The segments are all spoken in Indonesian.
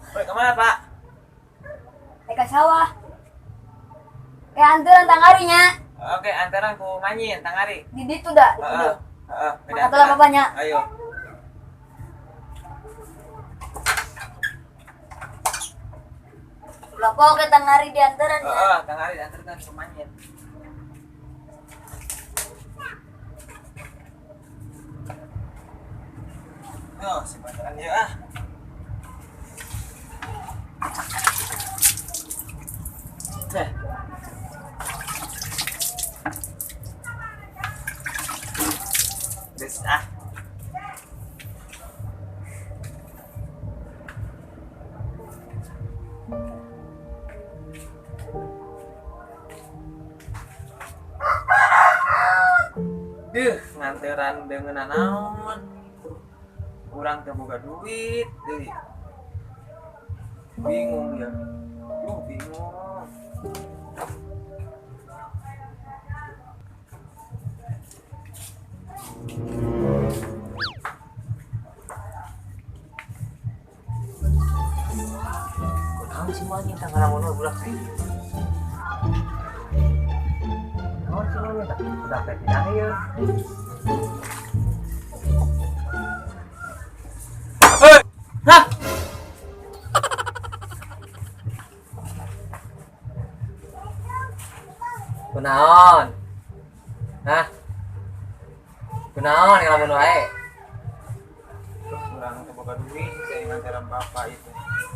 Pak, kemana Pak? Ke sawah. Anteran tangarinya. Oke, antaran ku manyin tangari. Di situ dah. Heeh. Kata lah bapaknya. Ayo. Lapo ke tangari di anteran ya. Tangari antarkan ku manyin. Yo, si pantaran dia ah. Des ah. Nganteran dengan naon. Kurang terbuka duit, deh. Bingung ya. Bingung. Kenapa semuanya tanggal mau bulan sih? Kenapa semuanya tak udah pindah ya? Hah? Kunaon? Hah? Kunaon yang lamun wae? Kurang kebuka duit saya nganteran bapak itu.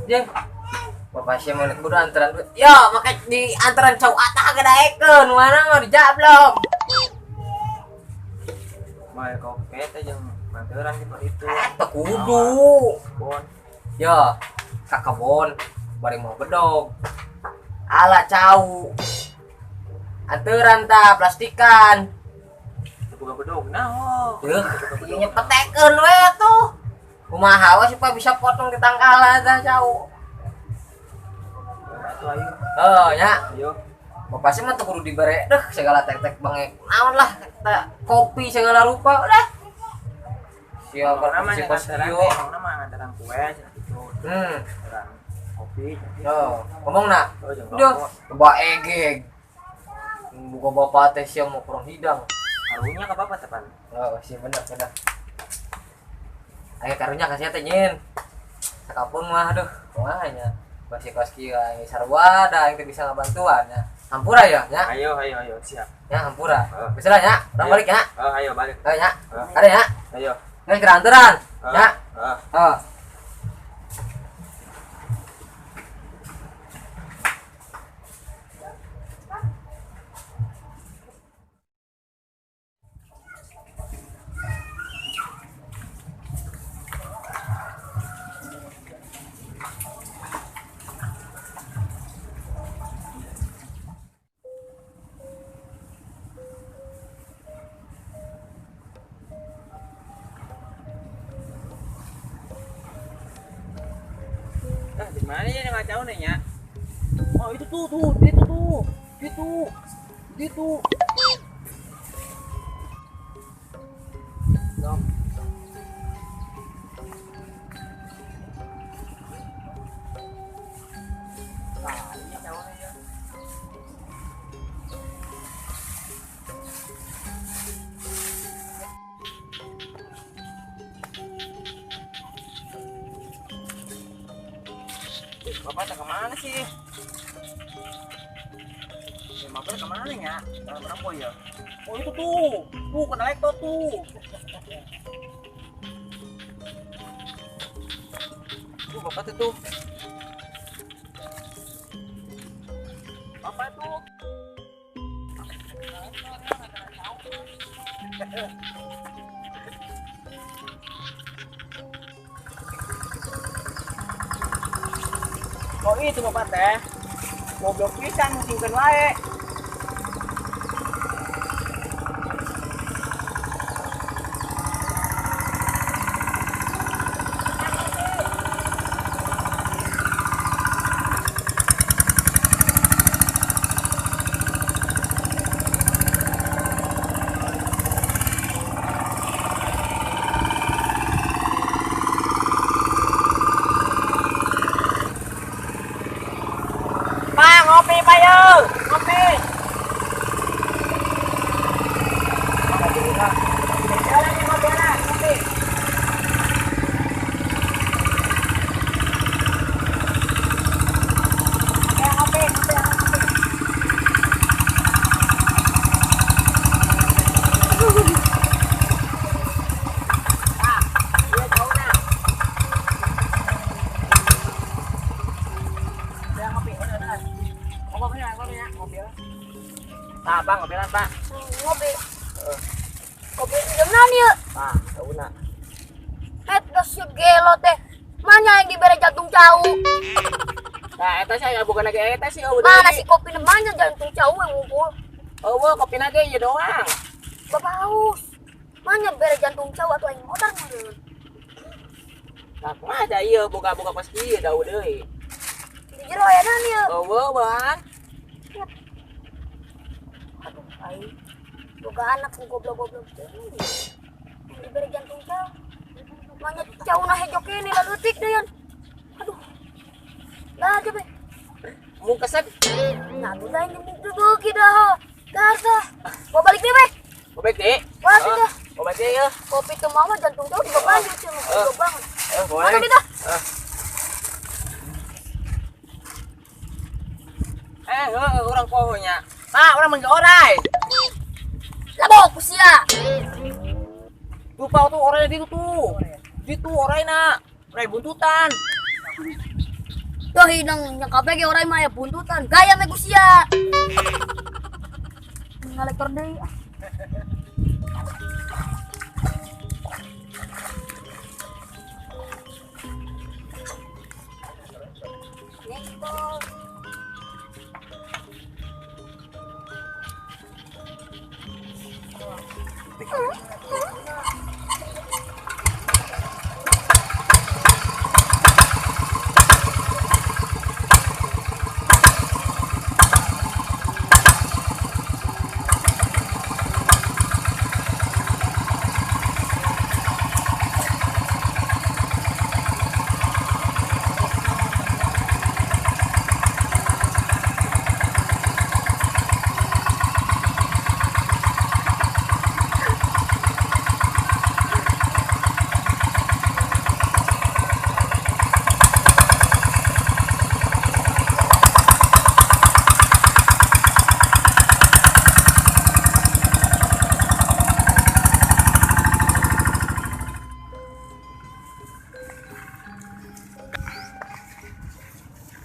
Jeung bapak sih mau kudu anteran duit. Yo, make di anteran cowok atah gedaekeun, mana mah dijablok. Mae kopet aja nganteran di itu. Teu kudu. Bon. Yo, ka kebon bari mau bedog. Ala cau. Anteran ta plastikan. Buka bedog naon? Ieu nyepetekeun we tuh. Kumaha we supaya bisa potong di tangkalan tah cau. Atuh ayo. Nya. Ayo. Bapak sih mah teu kudu dibere deh segala tek-tek bangek. Naon lah kita kopi segala rupa udah. Siap namanya nama nganteran kue gitu. Nganteran kopi. Ngomong nak. Duh, coba egeg. Buka bapak teh siang mau kurang hidang. Karunya ke bapak tepan. Oh, sih bener. Ayo karunya kasih teh nyin. Sakapun mah aduh, kumahanya. Masih kos kieu aya sarua da yang bisa ngabantuan ya. Hampura ya, nya. Ayo, siap. Ya, hampura. Geus lah nya, urang balik ya. Ayo balik. Ayo nya. Ada ya? Ayo. Geus keranteran. Ya. Di mana ya nggak tahu nih ya? Oh itu tuh, gitu. Bapak tak kemana sih? Bapak kemana ya? Dalam rambo ya? Oh itu tuh kena lekto tuh. Bapak tuh. Bapak tuh. Oh itu bapak teh. Goblok pisan musimkeun wae. Pak, ngopi Pak yuk. Ngopi. Jalan nih ngopi lah, ngopi. Ngopi. Iya tahu nah. Udah ngopi, udah. Ngopi lah. Nah, Pak, ngopi lah, Pak. Ngopi. Kopi jam nani ya? Nah, tahu nak. Gas gelo teh. Mana yang diberi jantung jauh? Nah, eta saya bukan lagi eta sih, oh. Mana si kopi namanya jantung jauh yang ngumpul? Oh, kopi lagi aja doang. Bapak haus. Mana beri jantung jauh atau yang motor mana? Nah, ada iya buka-buka pas ieu daun deui. Di jero ya nani ya? Oh, Bang. Aduh, ai. Boga anak yang goblok-goblok ini. Yang diberi jantung jauh. Mana jauh nah hejok ini lalu tik deh yan. Aduh. Lah aja be. Mau keset. Nah, kita ini dulu kita. Dah. Mau balik deh be. Bobek deh. Wah, sudah. Bobek deh ya. Kopi tuh mama jantung jauh juga banyak sih. Goblok banget. Boleh. Aduh kita. Orang pohonnya. Ah, orang manggil orai. Lah bawa kusia. Lupa tuh orangnya di tuh. Di tuh orangnya. Orai buntutan. Tuh hidang yang kabeh ge orang mah ya buntutan. Gaya me kusia. Ngalektor deui.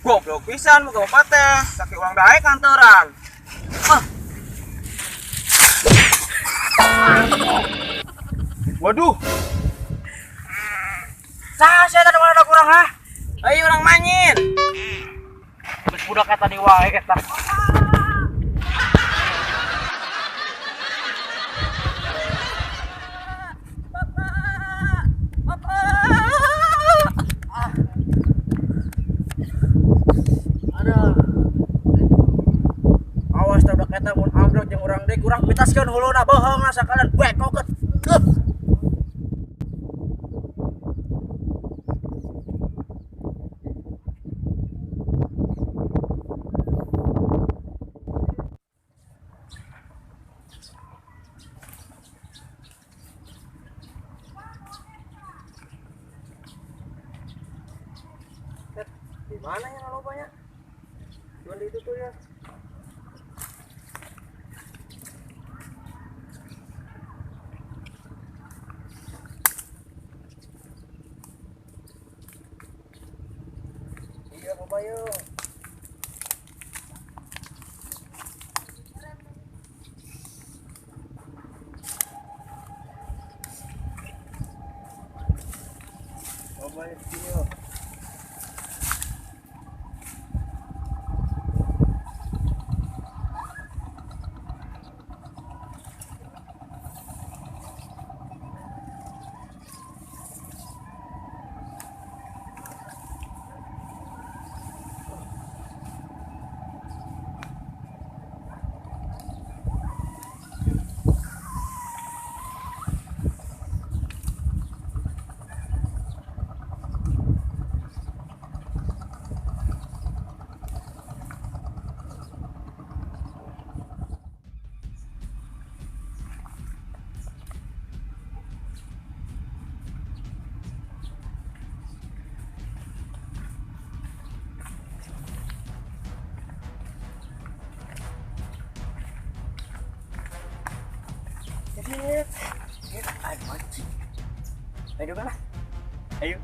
Goblok pisan muka bapak teh. Sakit ulang daek kantoran. Waduh. Saya tadi mana ada kurang ha? Ayo orang manyin. Terus budak kata di wae kita. Awas tabrak eta mun ambruk jeung urang deui kurang pitaskeun huluna bohong sakalian bekoket. Di mana ya lobanya? Cuma di itu tuh ya. Iya, Bapak yuk. Bapak yuk. Ayo mancing. Ayo mana? Ayo.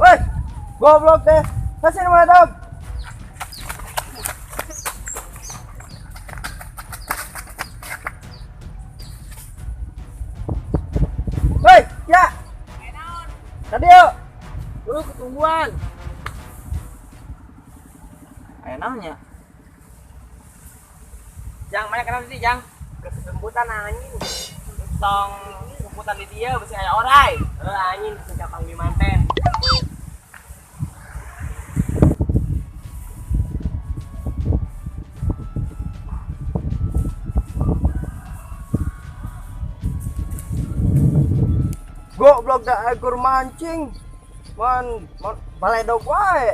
Woi, goblok deh. Kasih nama dong. Woi, ya. Tadi yuk. Lu ketungguan. Ayo namanya. Jang, mana kenapa sih, Jang? Kesembutan anjing. Tong kesembutan di dia bisa kayak orai. Anjing sejak panggil manten. Goblok dah ekor mancing. Man balai dog wae.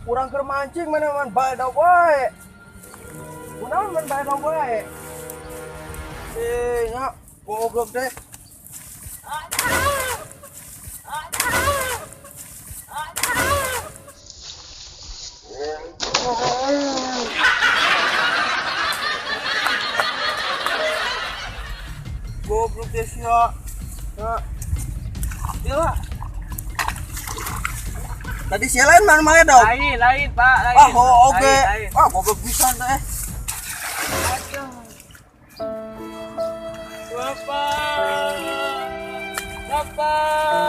Kurang keur mancing mana man balai dog wae. Kunaon man balai dog wae. Ya, goblok deh. Goblok deh sih ya. Ya. Tadi si lain mana dong? Lain, Pak, lain. Ah, oh, oke. Lain. Ah, goblok bisa teh. Bapak.